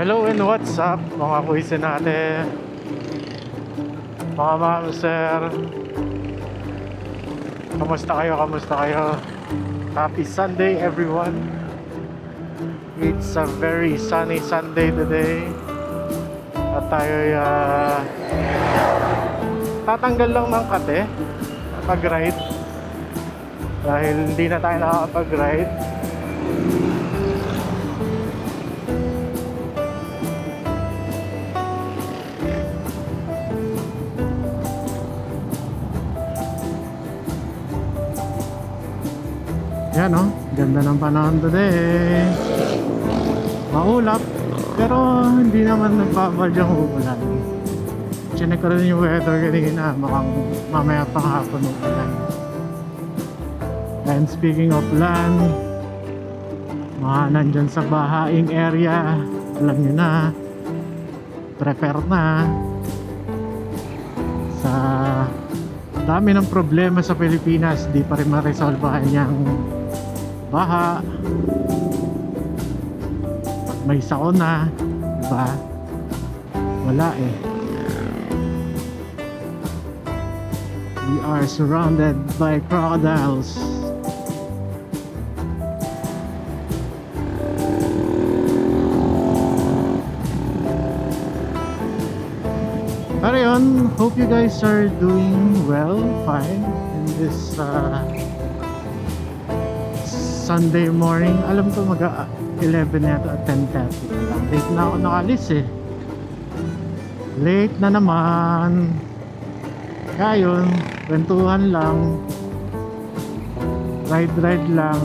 Hello and what's up mga kuisin natin, mga ma'am, sir. Kamusta kayo? Happy Sunday everyone. It's a very sunny Sunday today. At tayo tatanggal lang ng kate pag-ride dahil hindi na tayo nakakapag-ride. Yan o, ganda ng panahon today. Maulap, pero hindi naman nagpapadyang uulan. Chinek ko rin yung weather kanina, mukhang mamaya pang hapon uulan. And speaking of land, mga nandyan sa bahaing area, alam nyo na, prepare na. Sa dami ng problema sa Pilipinas, di pa rin ma-resolve yung baha. Pag may sauna, diba? Wala eh. We are surrounded by crocodiles. Pero yun, hope you guys are doing well, fine in this Sunday morning. Alam ko mag-11 na ito at 10:30 lang. Late na ako nakalis eh. Late na naman. Kaya yun, kwentuhan lang. Ride lang.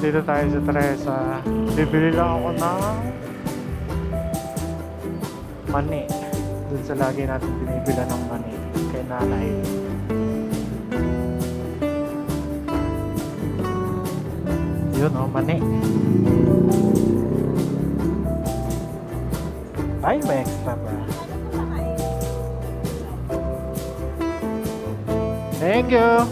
Dito tayo sa Teresa. Bibili lang ako ng mani. Dun sa lagi natin binibila ng mani kay nanay. Yun o, mani. Ay, may extra ba? Thank you.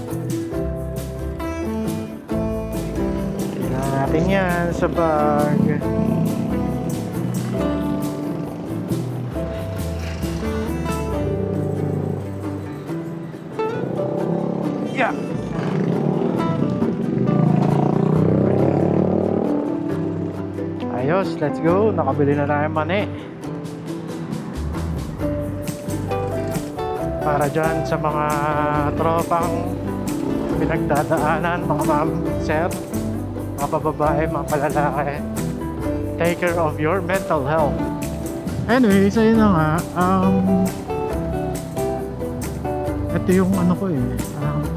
Tingnan natin yan sa bag. Yeah. Ayos, let's go. Nakabili na tayo mani. Para dyan sa mga tropang pinagdadaanan, mga ma'am, sir, mga bababae, mga palalaki. Take care of your mental health. Anyway, so yun na nga. Ito yung ano ko eh,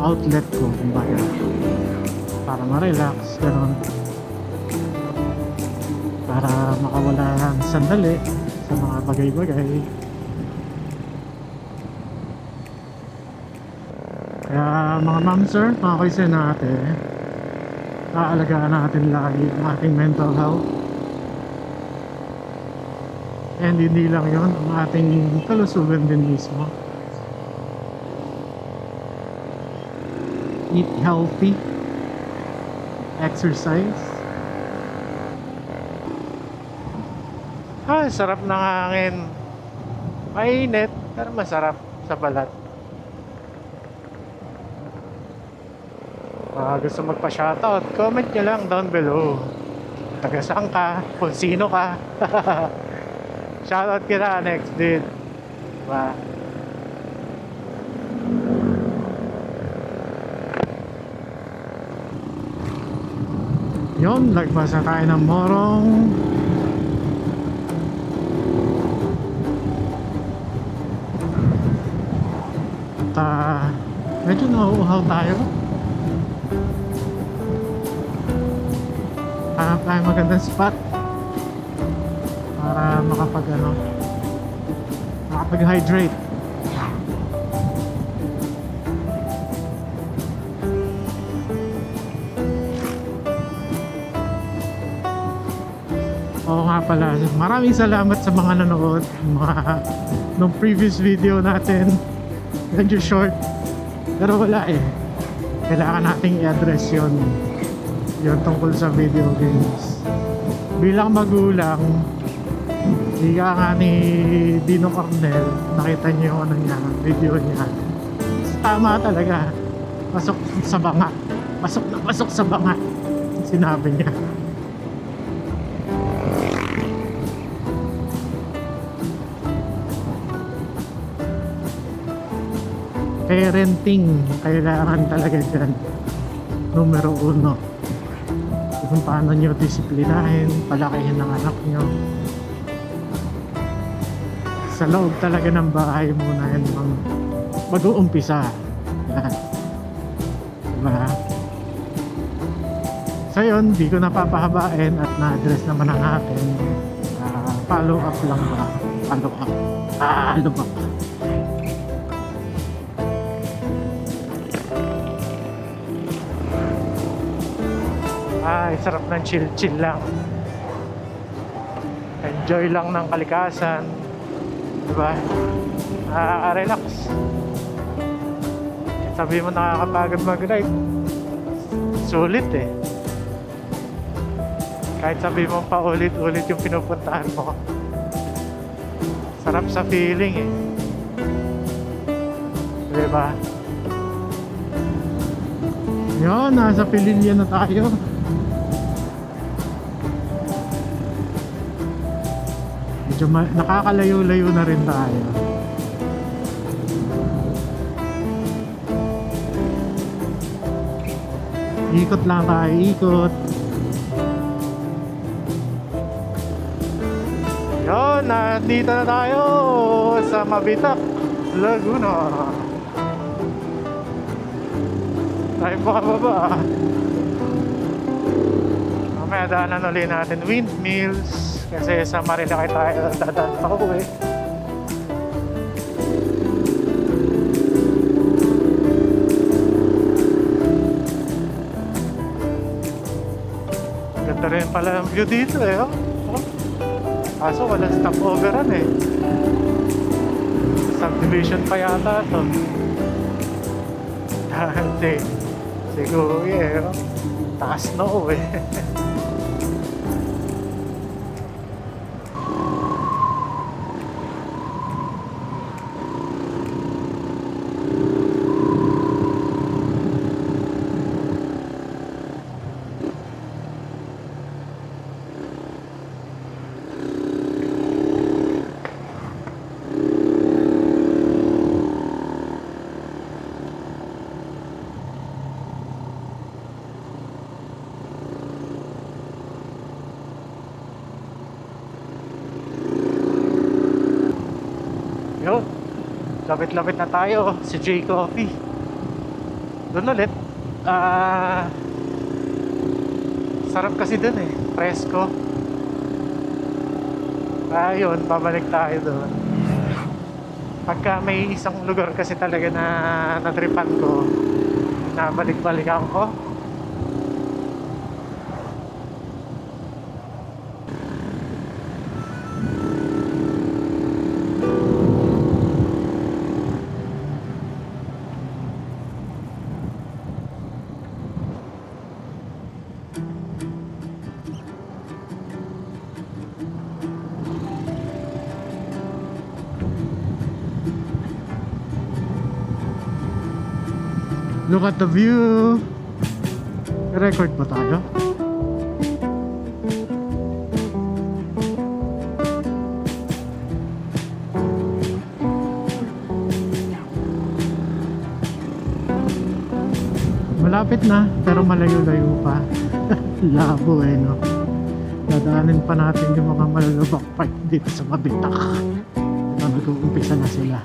outlet ko, kumbaga, para ma-relax, gano'n, para makawala ng sandali sa mga bagay-bagay. Kaya mga ma'am, sir, mga kaisin natin, aalagaan natin lagi ang ating mental health. And hindi lang yun, ang ating kalusugan din mismo. Eat healthy, exercise. Sarap ng hangin. Mainit, pero masarap sa balat. Gusto magpa-shoutout, comment nyo lang down below. Taga saan ka, kung sino ka. Shoutout kita next din. Diba? Yun, lagpas na tayo ng Morong. At medyo nauuhaw tayo. Hanap tayo magandang spot para makapag-hydrate. Oo nga pala, maraming salamat sa mga nanood nung previous video natin. Medyo short, pero wala eh, kailangan nating i-address yun tungkol sa video games. bilang magulang, ika nga ni Dino Cornel, nakita niyo yung ano niya, video niya. Tama talaga. Pasok sa banga. Pasok na pasok sa banga. Sinabi niya. Parenting, kailangan talaga dyan. Numero 1. Kung paano nyo disiplinahin, palakihin ng anak nyo. Sa loob talaga ng bahay muna yan mag-uumpisa. Yan. Diba? So yun, di ko napapahabain at na-address naman ang atin. Follow up lang ba? Follow up. Ano ba? Sarap ng chill lang. Enjoy lang ng kalikasan. Diba? Relax. Sabi mo nakakapagod mag-ride, sulit eh. Kahit sabi mo paulit-ulit yung pinupuntahan mo, sarap sa feeling eh. Diba? Yun, nasa Pililya na tayo. Medyo nakakalayo-layo na rin tayo. Ikot lang tayo, ikot. Yun, nandito na tayo sa Mabitak, Laguna. Tayo pababa. Mamaya daanan ulit natin windmills. Kasi sa Marilaki tayo dadaan pa uwi. Ganda rin pala ang view dito eh. Oh. Kaso walang stopoveran eh. Subdivision pa yata ito. Dahil siguro eh. Taas na eh. Yun, lapit-lapit na tayo si J Coffee. Doon ulit. Sarap kasi doon eh, presko. Yun, babalik tayo doon. Pagka may isang lugar kasi talaga na natripan ko, nabalik-balikan ko. Look at the view. Record ba tayo? Malapit na, pero malayo-layo pa. Labo eh, no? Dadaanin pa natin yung mga malalabak part dito sa Mabitak. Nag-uumpisa na sila.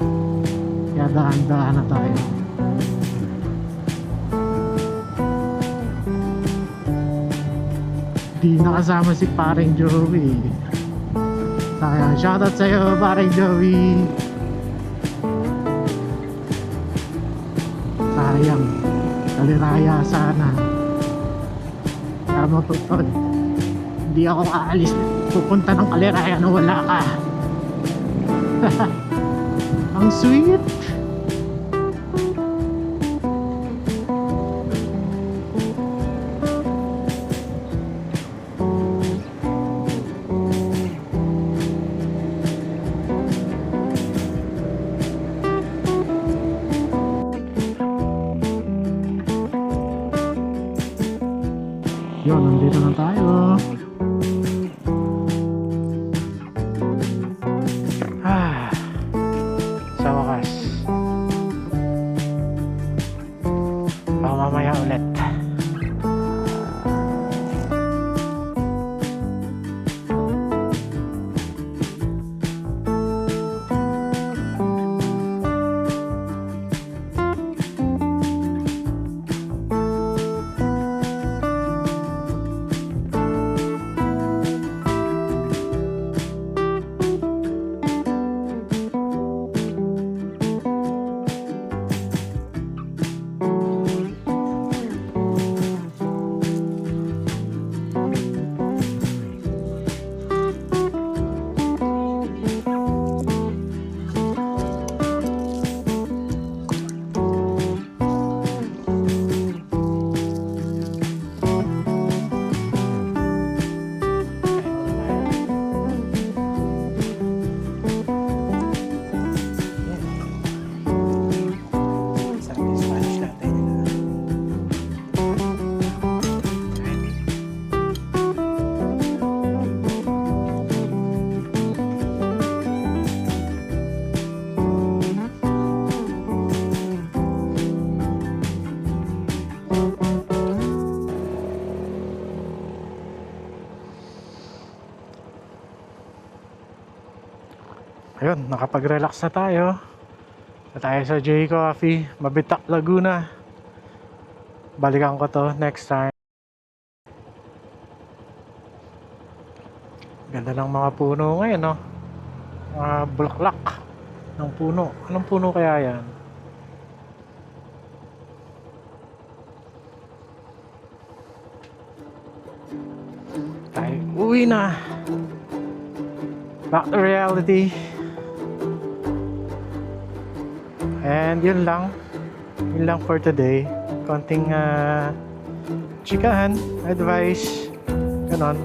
Kaya dahan-dahan na tayo. Di nakasama si Paring Joey. Sayang, shoutout sa'yo Paring Joey. Sayang, kaliraya sana. Tama tutol, hindi ako aalis pupunta ng kaliraya na wala ka. Ang sweet. Yun, nandito na tayo. Sa wakas. Baka mamaya ulit. Ayun, nakapag-relax na tayo. Na tayo sa J Coffee, Mabitak, Laguna. Balikan ko to next time. Ganda ng mga puno ngayon, no? Mga bulaklak ng puno. Anong puno kaya yan? Tayo, uwi na. Back to reality. And yun lang for today. Konting chikahan, advice, ganon.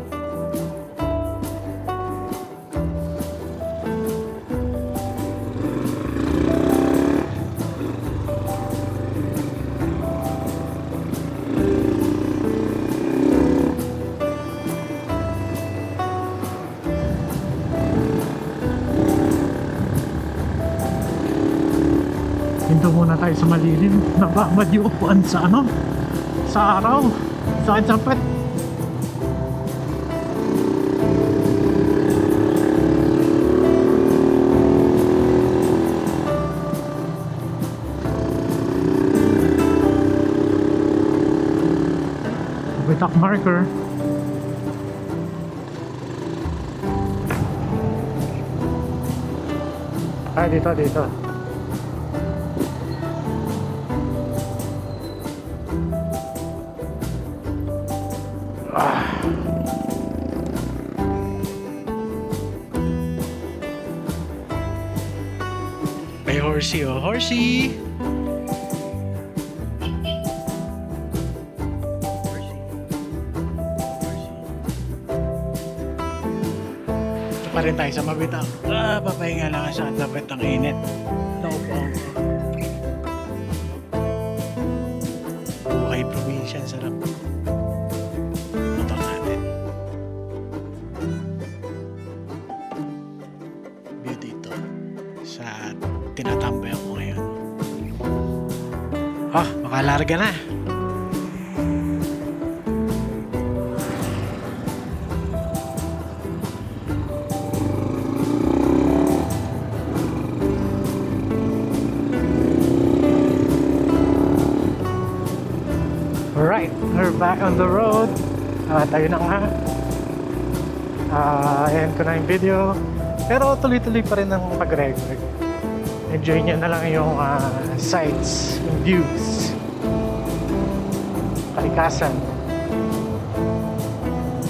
Hinto muna tayo sa malilim. Nababad yung upuan sa ano? Sa araw. Sakit-sakit. Bitak marker. Ay, dito. May horsey, oh, horsey! Ito pa rin tayo sa Mabitak. Papahinga lang sa lapit ng init. Naupo ako. Buhay probinsya, sarap. Motor natin. View dito sa tinatambay ako ngayon. Makalarga na. Alright, we're back on the road. Tayo na nga. Ayan ko na yung video. Pero tuloy-tuloy pa rin ang pag-record. Enjoy nyo na lang yung sights, yung views, kalikasan.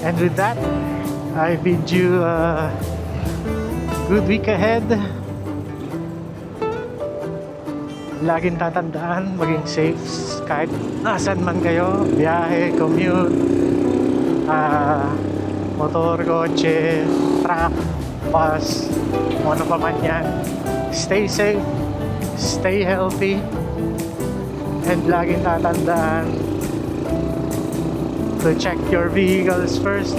And with that, I bid you a good week ahead. Laging tatandaan, maging safe kahit nasan man kayo, biyahe, commute, motor, kotse, truck, bus, kung ano pa man yan. Stay safe, stay healthy, and laging tatandaan, to check your vehicles first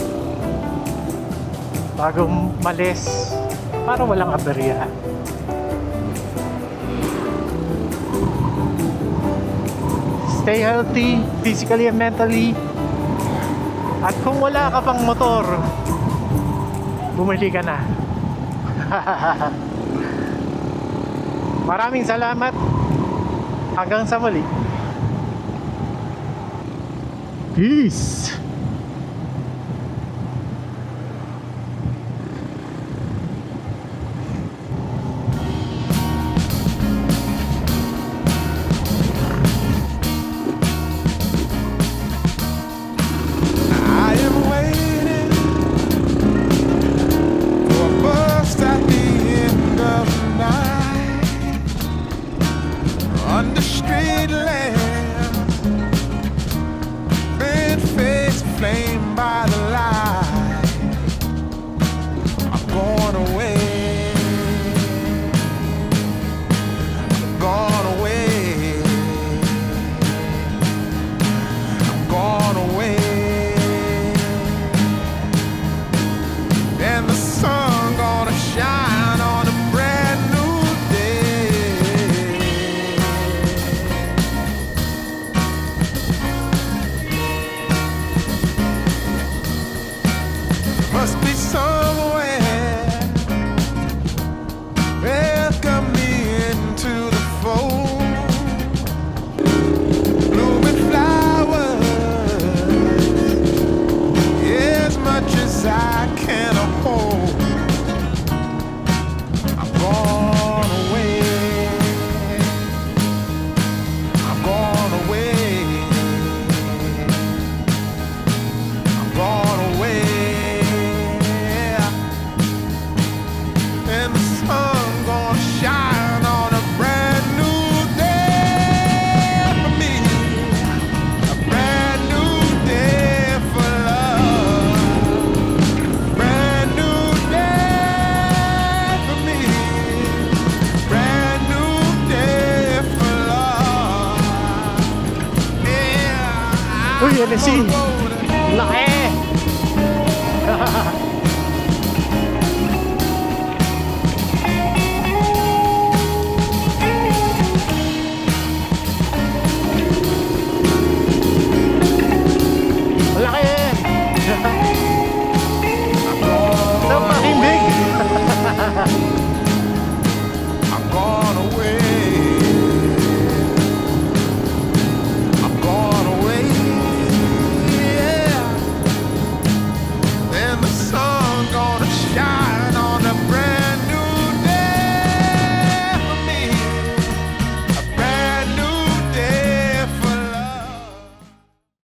bago malis para walang aberya. Stay healthy, physically and mentally. At kung wala ka pang motor, bumili ka na. Maraming salamat. Hanggang sa muli. Peace. I am waiting for a bus at the end of the night under street lamps, red face flamed by the light. I'm going away. I'm gone away. I'm gone away. And the sun gonna shine on a brand new day. Must be somewhere welcome me into the fold. Blooming flowers, as much as I can hold. I'm gone away. I'm gone away. I'm gone away. And the sun gonna shine on a brand new day for me. A brand new day for love. Brand new day for me. Brand new day for love. Yeah. Uy, NSC. I'm on the road. Laki!